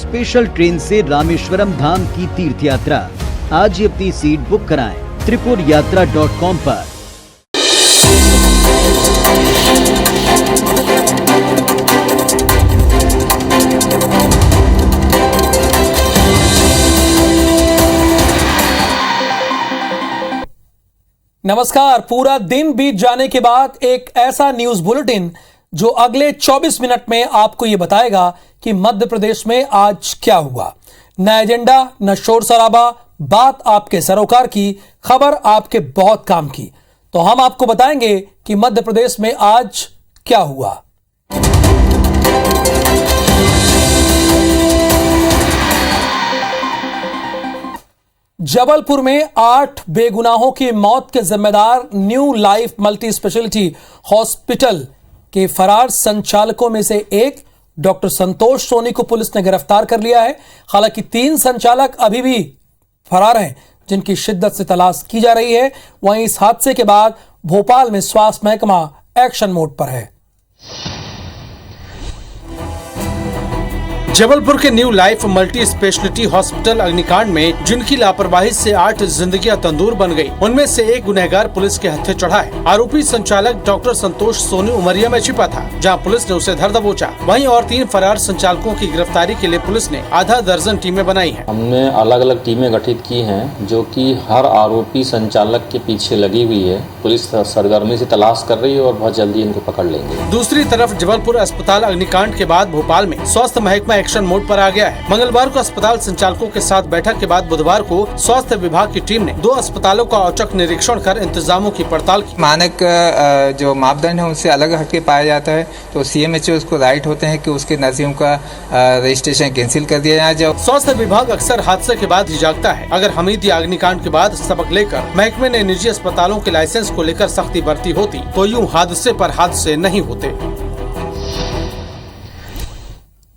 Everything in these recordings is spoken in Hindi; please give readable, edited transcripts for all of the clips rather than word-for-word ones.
स्पेशल ट्रेन से रामेश्वरम धाम की तीर्थ यात्रा। आज ही अपनी सीट बुक कराएं त्रिपुरयात्रा.com पर। नमस्कार। पूरा दिन बीत जाने के बाद एक ऐसा न्यूज बुलेटिन जो अगले 24 मिनट में आपको यह बताएगा कि मध्य प्रदेश में आज क्या हुआ। न एजेंडा, न शोर शराबा, बात आपके सरोकार की, खबर आपके बहुत काम की। तो हम आपको बताएंगे कि मध्य प्रदेश में आज क्या हुआ। जबलपुर में 8 बेगुनाहों की मौत के जिम्मेदार new life multi speciality hospital के फरार संचालकों में से एक डॉक्टर संतोष सोनी को पुलिस ने गिरफ्तार कर लिया है। हालांकि 3 संचालक अभी भी फरार हैं, जिनकी शिद्दत से तलाश की जा रही है। वहीं इस हादसे के बाद भोपाल में स्वास्थ्य महकमा एक्शन मोड पर है। जबलपुर के new life multi speciality hospital अग्निकांड में जिनकी लापरवाही से 8 जिंदगियां तंदूर बन गई, उनमें से एक गुनहगार पुलिस के हत्थे चढ़ा है। आरोपी संचालक डॉक्टर संतोष सोनी उमरिया में छिपा था, जहां पुलिस ने उसे धर दबोचा। वहीं और 3 फरार संचालकों की गिरफ्तारी के लिए पुलिस ने आधा दर्जन टीमें बनाई है। हमने अलग अलग टीमें गठित की हैं, जो कि हर आरोपी संचालक के पीछे लगी हुई है। पुलिस सरगर्मी से तलाश कर रही है और बहुत जल्दी इनको पकड़ लेंगे। दूसरी तरफ जबलपुर अस्पताल अग्निकांड के बाद भोपाल में स्वास्थ्य महकमा एक्शन मोड पर आ गया है। मंगलवार को अस्पताल संचालकों के साथ बैठक के बाद बुधवार को स्वास्थ्य विभाग की टीम ने 2 अस्पतालों का औचक निरीक्षण कर इंतजामों की पड़ताल की। मानक जो मापदंड है उनसे अलग हटके पाया जाता है, तो CMHO उसको राइट होते हैं कि उसके नर्सिंग का रजिस्ट्रेशन कैंसिल कर दिया जाए। जब स्वास्थ्य विभाग अक्सर हादसे के बाद ही जागता है। अगर हमीदिया अग्निकांड के बाद सबक लेकर महकमे ने निजी अस्पतालों के लाइसेंस को लेकर सख्ती बरती होती, तो यूँ हादसे पर हादसे नहीं होते।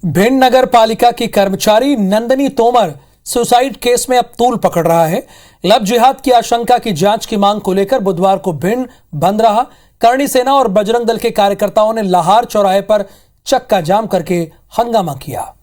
भिंड नगर पालिका की कर्मचारी नंदिनी तोमर सुसाइड केस में अब तूल पकड़ रहा है। लव जिहाद की आशंका की जांच की मांग को लेकर बुधवार को भिंड बंद रहा। करणी सेना और बजरंग दल के कार्यकर्ताओं ने लाहार चौराहे पर चक्का जाम करके हंगामा किया।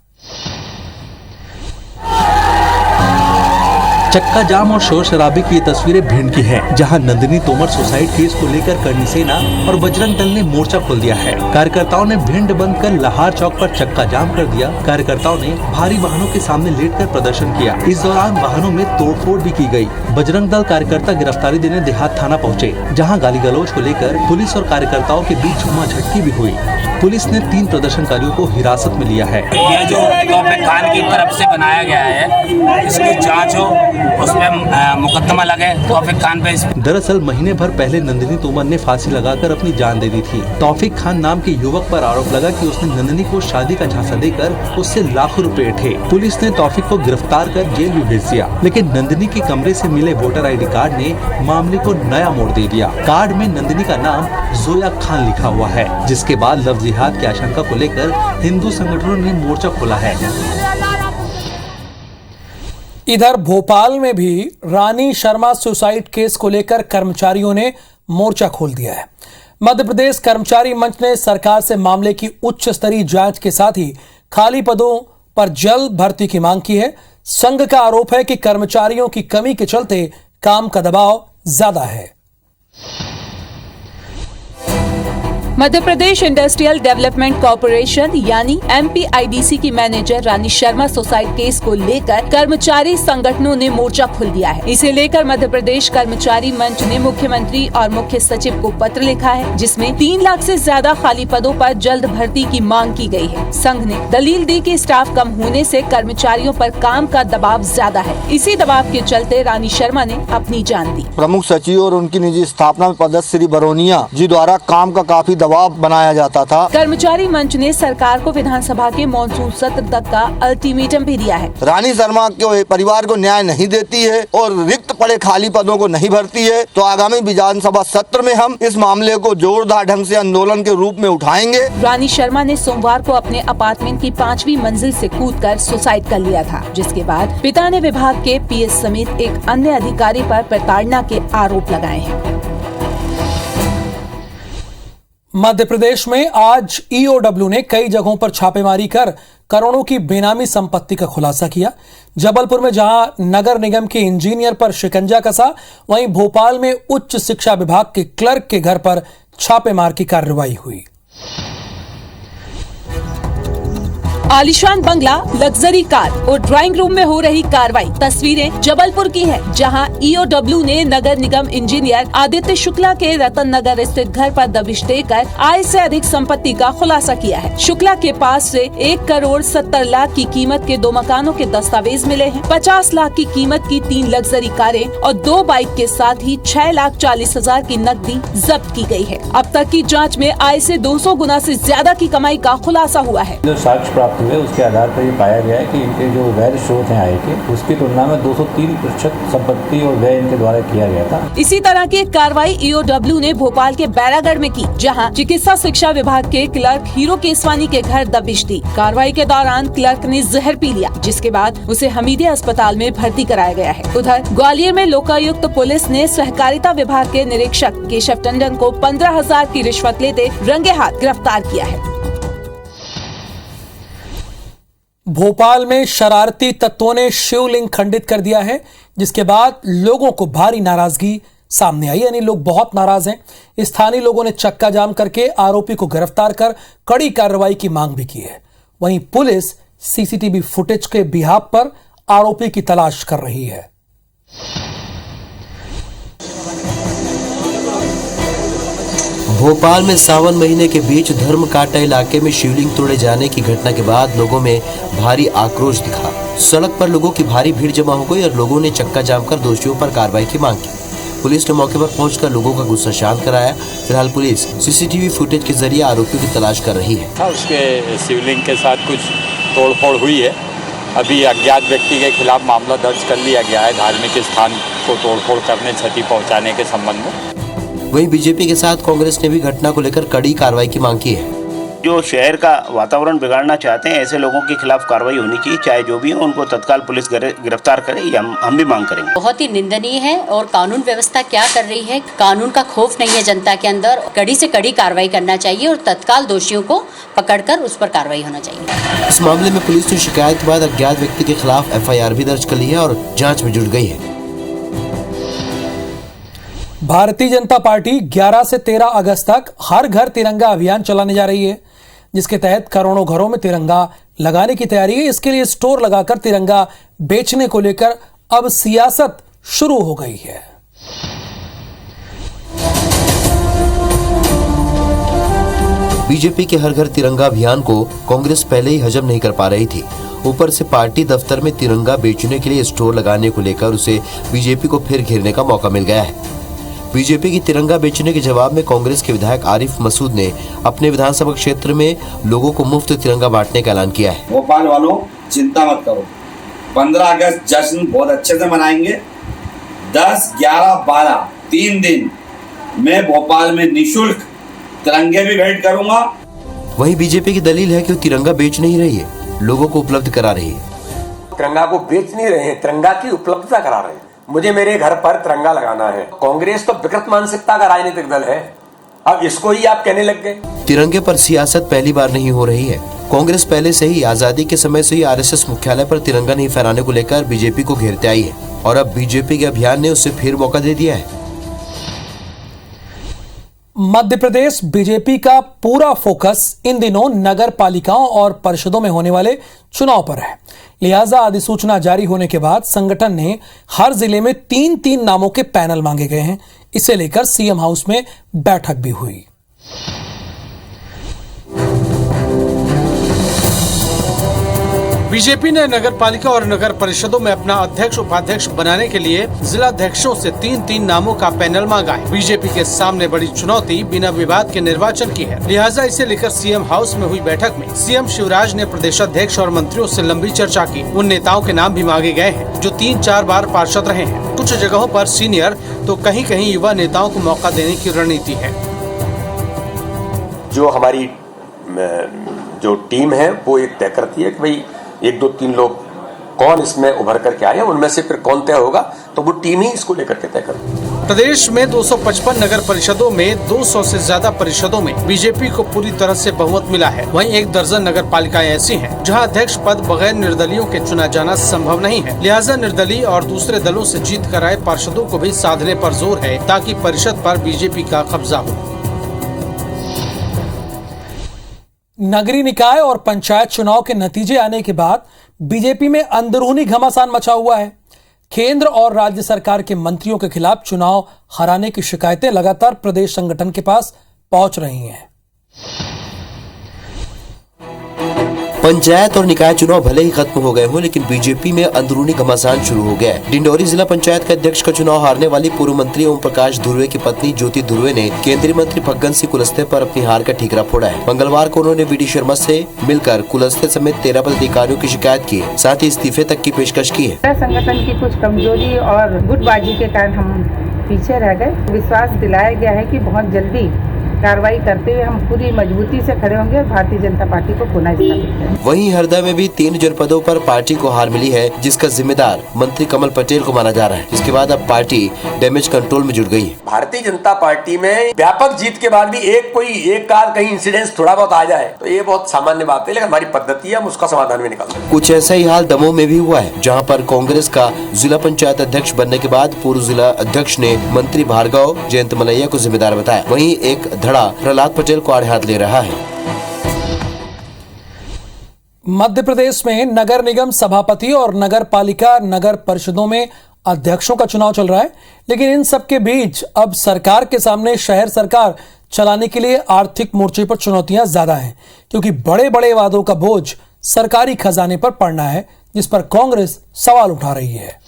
चक्का जाम और शोर शराबे की तस्वीरें भिंड की हैं, जहां नंदिनी तोमर सुसाइड केस को लेकर करणी सेना और बजरंग दल ने मोर्चा खोल दिया है। कार्यकर्ताओं ने भिंड बंद कर लाहार चौक पर चक्का जाम कर दिया। कार्यकर्ताओं ने भारी वाहनों के सामने लेटकर प्रदर्शन किया। इस दौरान वाहनों में तोड़फोड़ भी की गई। बजरंग दल कार्यकर्ता गिरफ्तारी देने देहात थाना पहुँचे, जहाँ गाली गलौज को लेकर पुलिस और कार्यकर्ताओं के बीच झूमाझटकी भी हुई। पुलिस ने 3 प्रदर्शनकारियों को हिरासत में लिया है। ये जो तौफीक खान की तरफ से बनाया गया है, इसकी जांच हो, उसमें मुकदमा लगे तौफीक खान पे। दरअसल महीने भर पहले नंदिनी तोमर ने फांसी लगाकर अपनी जान दे दी थी। तौफीक खान नाम के युवक पर आरोप लगा कि उसने नंदिनी को शादी का झांसा देकर उससे लाखों रुपए ठे। पुलिस ने तौफीक को गिरफ्तार कर जेल भी भेज दिया, लेकिन नंदिनी के कमरे से मिले वोटर ID कार्ड ने मामले को नया मोड़ दे दिया। कार्ड में नंदिनी का नाम जोया खान लिखा हुआ है, जिसके बाद लव जिहाद की आशंका को लेकर हिंदू संगठनों ने मोर्चा खोला है। इधर भोपाल में भी रानी शर्मा सुसाइड केस को लेकर कर्मचारियों ने मोर्चा खोल दिया है। मध्य प्रदेश कर्मचारी मंच ने सरकार से मामले की उच्च स्तरीय जांच के साथ ही खाली पदों पर जल्द भर्ती की मांग की है। संघ का आरोप है कि कर्मचारियों की कमी के चलते काम का दबाव ज्यादा है। Madhya Pradesh industrial development corporation यानी MPIDC की मैनेजर रानी शर्मा सुसाइड केस को लेकर कर्मचारी संगठनों ने मोर्चा खोल दिया है। इसे लेकर मध्य प्रदेश कर्मचारी मंच ने मुख्यमंत्री और मुख्य सचिव को पत्र लिखा है, जिसमें 3 लाख से ज्यादा खाली पदों पर जल्द भर्ती की मांग की गई है। संघ ने दलील दी कि स्टाफ कम होने से कर्मचारियों पर काम का दबाव ज्यादा है। इसी दबाव के चलते रानी शर्मा ने अपनी जान दी। प्रमुख सचिव और उनकी निजी स्थापना में पदस्थ श्री बरौनिया जी द्वारा काम का काफी दबाव बनाया जाता था। कर्मचारी मंच ने सरकार को विधानसभा के मॉनसून सत्र तक का अल्टीमेटम भी दिया है। रानी शर्मा के परिवार को न्याय नहीं देती है और रिक्त पड़े खाली पदों को नहीं भरती है, तो आगामी विधानसभा सत्र में हम इस मामले को जोरदार ढंग से आंदोलन के रूप में उठाएंगे। रानी शर्मा ने सोमवार को अपने अपार्टमेंट की 5वीं मंजिल से कूदकर सुसाइड कर लिया था, जिसके बाद पिता ने विभाग के PS समेत एक अन्य अधिकारी पर प्रताड़ना के आरोप लगाए हैं। मध्य प्रदेश में आज ईओडब्ल्यू ने कई जगहों पर छापेमारी कर करोड़ों की बेनामी संपत्ति का खुलासा किया। जबलपुर में जहां नगर निगम के इंजीनियर पर शिकंजा कसा, वहीं भोपाल में उच्च शिक्षा विभाग के क्लर्क के घर पर छापेमार की कार्रवाई हुई। आलीशान बंगला, लग्जरी कार और ड्राइंग रूम में हो रही कार्रवाई। तस्वीरें जबलपुर की हैं, जहां ईओडब्ल्यू ने नगर निगम इंजीनियर आदित्य शुक्ला के रतन नगर स्थित घर पर दबिश देकर आय से अधिक संपत्ति का खुलासा किया है। शुक्ला के पास से 1 करोड़ 70 लाख की कीमत के 2 मकानों के दस्तावेज मिले हैं। 50 लाख की कीमत की 3 लग्जरी कारें और 2 बाइक के साथ ही 6,40,000 की नकदी जब्त की गई है। अब तक की जाँच में आय से 200 गुना से ज्यादा की कमाई का खुलासा हुआ है। हुए उसके आधार पर ये पाया गया है कि इनके जो वैध स्रोत हैं आय के, उसकी तुलना में 203% संपत्ति और व्यय इनके द्वारा किया गया था। इसी तरह की एक कार्रवाई ईओडब्ल्यू ने भोपाल के बैरागढ़ में की, जहां चिकित्सा शिक्षा विभाग के क्लर्क हीरो केसवानी के घर दबिश दी। कार्रवाई के दौरान क्लर्क ने जहर पी लिया, जिसके बाद उसे हमीदिया अस्पताल में भर्ती कराया गया है। उधर ग्वालियर में लोकायुक्त पुलिस ने सहकारिता विभाग के निरीक्षक केशव टंडन को 15,000 की रिश्वत लेते रंगे हाथ गिरफ्तार किया है। भोपाल में शरारती तत्वों ने शिवलिंग खंडित कर दिया है, जिसके बाद लोगों को भारी नाराजगी सामने आई, यानी लोग बहुत नाराज हैं। स्थानीय लोगों ने चक्का जाम करके आरोपी को गिरफ्तार कर कड़ी कार्रवाई की मांग भी की है। वहीं पुलिस सीसीटीवी फुटेज के बिहाफ पर आरोपी की तलाश कर रही है। भोपाल में सावन महीने के बीच धर्मकांटा इलाके में शिवलिंग तोड़े जाने की घटना के बाद लोगों में भारी आक्रोश दिखा। सड़क पर लोगों की भारी भीड़ जमा हो गई और लोगों ने चक्का जाम कर दोषियों पर कार्रवाई की मांग की। पुलिस ने मौके पर पहुंचकर लोगों का गुस्सा शांत कराया। फिलहाल पुलिस सीसीटीवी फुटेज के जरिए आरोपियों की तलाश कर रही है। उसके शिवलिंग के साथ कुछ तोड़फोड़ हुई है। अभी अज्ञात व्यक्ति के खिलाफ मामला दर्ज कर लिया गया है धार्मिक स्थान को तोड़फोड़ करने, क्षति पहुँचाने के संबंध में। वहीं बीजेपी के साथ कांग्रेस ने भी घटना को लेकर कड़ी कार्रवाई की मांग की है। जो शहर का वातावरण बिगाड़ना चाहते हैं, ऐसे लोगों के खिलाफ कार्रवाई होनी चाहिए, चाहे जो भी हो, उनको तत्काल पुलिस गिरफ्तार करे, ये हम भी मांग करेंगे। बहुत ही निंदनीय है और कानून व्यवस्था क्या कर रही है, कानून का खौफ नहीं है जनता के अंदर। कड़ी से कड़ी कार्रवाई करना चाहिए और तत्काल दोषियों को पकड़कर उस पर कार्रवाई होना चाहिए। इस मामले में पुलिस ने शिकायत के बाद अज्ञात व्यक्ति के खिलाफ FIR भी दर्ज कर ली है और जाँच में जुट गई है। भारतीय जनता पार्टी 11 से 13 अगस्त तक हर घर तिरंगा अभियान चलाने जा रही है, जिसके तहत करोड़ों घरों में तिरंगा लगाने की तैयारी है। इसके लिए स्टोर लगाकर तिरंगा बेचने को लेकर अब सियासत शुरू हो गई है। बीजेपी के हर घर तिरंगा अभियान को कांग्रेस पहले ही हजम नहीं कर पा रही थी। ऊपर से पार्टी दफ्तर में तिरंगा बेचने के लिए स्टोर लगाने को लेकर उसे बीजेपी को फिर घेरने का मौका मिल गया है। बीजेपी की तिरंगा बेचने के जवाब में कांग्रेस के विधायक आरिफ मसूद ने अपने विधानसभा क्षेत्र में लोगों को मुफ्त तिरंगा बांटने का ऐलान किया है। भोपाल वालों, चिंता मत करो, 15 अगस्त जश्न बहुत अच्छे से मनाएंगे। 10, 11, 12 3 दिन मैं भोपाल में निःशुल्क तिरंगे भी भेंट करूंगा। वहीं बीजेपी की दलील है कि वो तिरंगा बेच नहीं रही है, लोगों को उपलब्ध करा रही है। तिरंगा को बेच नहीं रहे हैं, तिरंगा की उपलब्धता करा रहे हैं। मुझे मेरे घर पर तिरंगा लगाना है। कांग्रेस तो विकृत मानसिकता का राजनीतिक दल है, अब इसको ही आप कहने लग गए। तिरंगे पर सियासत पहली बार नहीं हो रही है। कांग्रेस पहले से ही आजादी के समय से ही RSS मुख्यालय पर तिरंगा नहीं फहराने को लेकर बीजेपी को घेरते आई है और अब बीजेपी के अभियान ने उसे फिर मौका दे दिया है। मध्य प्रदेश बीजेपी का पूरा फोकस इन दिनों नगर पालिकाओं और परिषदों में होने वाले चुनाव पर है। लिहाजा अधिसूचना जारी होने के बाद संगठन ने हर जिले में 3-3 नामों के पैनल मांगे गए हैं। इसे लेकर सीएम हाउस में बैठक भी हुई। बीजेपी ने नगर पालिका और नगर परिषदों में अपना अध्यक्ष उपाध्यक्ष बनाने के लिए जिला अध्यक्षों से 3-3 नामों का पैनल मांगा है। बीजेपी के सामने बड़ी चुनौती बिना विवाद के निर्वाचन की है। लिहाजा इसे लेकर सीएम हाउस में हुई बैठक में सीएम शिवराज ने प्रदेश अध्यक्ष और मंत्रियों से लंबी चर्चा की। उन नेताओं के नाम भी मांगे गए हैं जो 3-4 बार पार्षद रहे हैं। कुछ जगहों पर सीनियर तो कहीं कहीं युवा नेताओं को मौका देने की रणनीति है। जो हमारी जो टीम है वो एक तय करती है कि भाई 1, 2, 3 लोग कौन इसमें उभर करके आए, उनमें से फिर कौन तय होगा, तो वो टीम ही इसको लेकर के तय करती है। प्रदेश में 255 नगर परिषदों में 200 से ज्यादा परिषदों में बीजेपी को पूरी तरह से बहुमत मिला है। वहीं 1 दर्जन नगर पालिकाएं ऐसी हैं जहां अध्यक्ष पद बगैर निर्दलियों के चुना जाना संभव नहीं है। लिहाजा निर्दलीय और दूसरे दलों से जीत कर आए पार्षदों को भी साधने पर जोर है ताकि परिषद पर बीजेपी का कब्जा हो। नगरीय निकाय और पंचायत चुनाव के नतीजे आने के बाद बीजेपी में अंदरूनी घमासान मचा हुआ है। केंद्र और राज्य सरकार के मंत्रियों के खिलाफ चुनाव हराने की शिकायतें लगातार प्रदेश संगठन के पास पहुंच रही हैं। पंचायत और निकाय चुनाव भले ही खत्म हो गए हों, लेकिन बीजेपी में अंदरूनी घमासान शुरू हो गया है। डिंडौरी जिला पंचायत के अध्यक्ष का चुनाव हारने वाली पूर्व मंत्री ओम प्रकाश धुर्वे की पत्नी ज्योति धुर्वे ने केंद्रीय मंत्री फग्गन सिंह कुलस्ते पर अपनी हार का ठीकरा फोड़ा है। मंगलवार को उन्होंने वीडी शर्मा से मिलकर कुलस्ते समेत 13 पदाधिकारियों की शिकायत की, साथ ही इस्तीफे तक की पेशकश की है। संगठन की कुछ कमजोरी और गुटबाजी के कारण हम पीछे रह गए। विश्वास दिलाया गया है कि बहुत जल्दी कार्रवाई करते हुए हम पूरी मजबूती से खड़े होंगे और भारतीय जनता पार्टी को पुनः स्थापित करेंगे। वहीं हरदा में भी 3 जनपदों पर पार्टी को हार मिली है, जिसका जिम्मेदार मंत्री कमल पटेल को माना जा रहा है। जिसके बाद अब पार्टी डैमेज कंट्रोल में जुट गई है। भारतीय जनता पार्टी में व्यापक जीत के बाद भी एक कार कहीं इंसिडेंस थोड़ा बहुत आ जाए तो ये बहुत सामान्य बात है, लेकिन हमारी पद्धति है, हम उसका समाधान भी निकालते हैं। कुछ ऐसा ही हाल दमोह में भी हुआ है, जहां पर कांग्रेस का जिला पंचायत अध्यक्ष बनने के बाद पूर्व जिला अध्यक्ष ने मंत्री भार्गव जयंत मलैया को जिम्मेदार बताया। वहीं एक धड़ा प्रहलाद पटेल को आड़े हाथ ले रहा है। मध्य प्रदेश में नगर निगम सभापति और नगर पालिका नगर परिषदों में अध्यक्षों का चुनाव चल रहा है, लेकिन इन सब के बीच अब सरकार के सामने शहर सरकार चलाने के लिए आर्थिक मोर्चे पर चुनौतियां ज्यादा हैं, क्योंकि बड़े बड़े वादों का बोझ सरकारी खजाने पर पड़ना है, जिस पर कांग्रेस सवाल उठा रही है।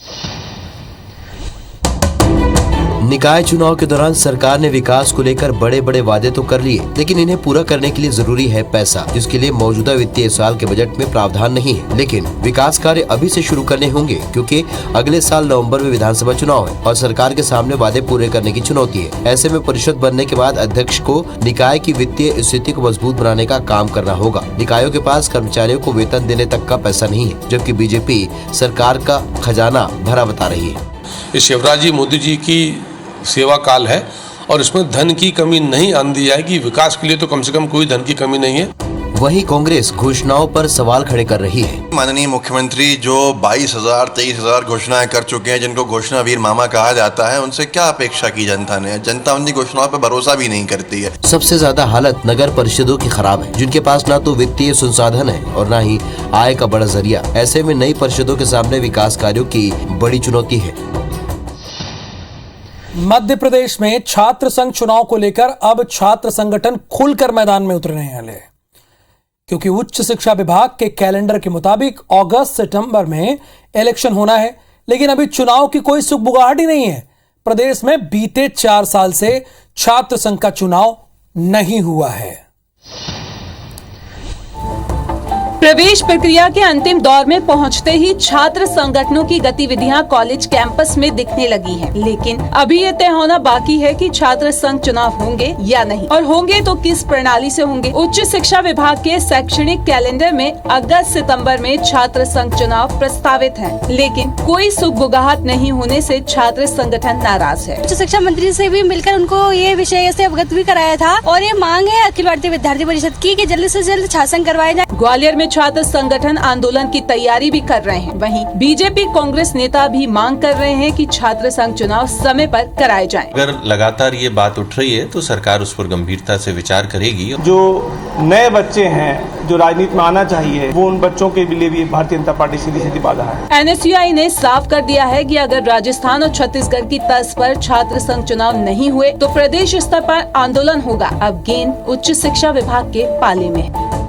निकाय चुनाव के दौरान सरकार ने विकास को लेकर बड़े बड़े वादे तो कर लिए, लेकिन इन्हें पूरा करने के लिए जरूरी है पैसा, जिसके लिए मौजूदा वित्तीय साल के बजट में प्रावधान नहीं है। लेकिन विकास कार्य अभी से शुरू करने होंगे, क्योंकि अगले साल नवंबर में विधानसभा चुनाव है और सरकार के सामने वादे पूरे करने की चुनौती है। ऐसे में परिषद बनने के बाद अध्यक्ष को निकाय की वित्तीय स्थिति को मजबूत बनाने का काम करना होगा। निकायों के पास कर्मचारियों को वेतन देने तक का पैसा नहीं है, जबकि बीजेपी सरकार का खजाना भरा बता रही है। ये शिवराज जी मोदी जी की सेवा काल है और इसमें धन की कमी नहीं आंदी जाएगी। विकास के लिए तो कम से कम कोई धन की कमी नहीं है। वहीं कांग्रेस घोषणाओं पर सवाल खड़े कर रही है। माननीय मुख्यमंत्री जो 22,000 23,000 घोषणाएं कर चुके हैं, जिनको घोषणा वीर मामा कहा जाता है, उनसे क्या अपेक्षा की जनता ने? जनता उनकी घोषणाओं पर भरोसा भी नहीं करती है। सबसे ज्यादा हालत नगर परिषदों की खराब है, जिनके पास ना तो वित्तीय संसाधन है और ना ही आय का बड़ा जरिया। ऐसे में नई परिषदों के सामने विकास कार्यों की बड़ी चुनौती है। मध्य प्रदेश में छात्र संघ चुनाव को लेकर अब छात्र संगठन खुलकर मैदान में उतरने वाले हैं, क्योंकि उच्च शिक्षा विभाग के कैलेंडर के मुताबिक अगस्त सितंबर में इलेक्शन होना है, लेकिन अभी चुनाव की कोई सुगबुगाहट ही नहीं है। प्रदेश में बीते 4 साल से छात्र संघ का चुनाव नहीं हुआ है। प्रवेश प्रक्रिया के अंतिम दौर में पहुंचते ही छात्र संगठनों की गतिविधियां कॉलेज कैंपस में दिखने लगी हैं, लेकिन अभी ये तय होना बाकी है कि छात्र संघ चुनाव होंगे या नहीं, और होंगे तो किस प्रणाली से होंगे। उच्च शिक्षा विभाग के शैक्षणिक कैलेंडर में अगस्त सितंबर में छात्र संघ चुनाव प्रस्तावित है, लेकिन कोई सुगबुगाहट नहीं होने से छात्र संगठन नाराज है। उच्च शिक्षा मंत्री से भी मिलकर उनको ये विषय से अवगत भी कराया था और ये मांग है अखिल भारतीय विद्यार्थी परिषद की कि जल्द से जल्द छात्र संघ करवाया जाए। ग्वालियर में छात्र संगठन आंदोलन की तैयारी भी कर रहे हैं। वहीं बीजेपी कांग्रेस नेता भी मांग कर रहे हैं कि छात्र संघ चुनाव समय पर कराए जाएं। अगर लगातार ये बात उठ रही है तो सरकार उस पर गंभीरता से विचार करेगी। जो नए बच्चे हैं जो राजनीति में आना चाहिए, वो उन बच्चों के लिए भी भारतीय जनता पार्टी सीधी सीधी बाधा है। NSUI ने साफ कर दिया है कि अगर राजस्थान और छत्तीसगढ़ की तर्ज पर छात्र संघ चुनाव नहीं हुए तो प्रदेश स्तर पर आंदोलन होगा। अब गेंद उच्च शिक्षा विभाग के पाले में है।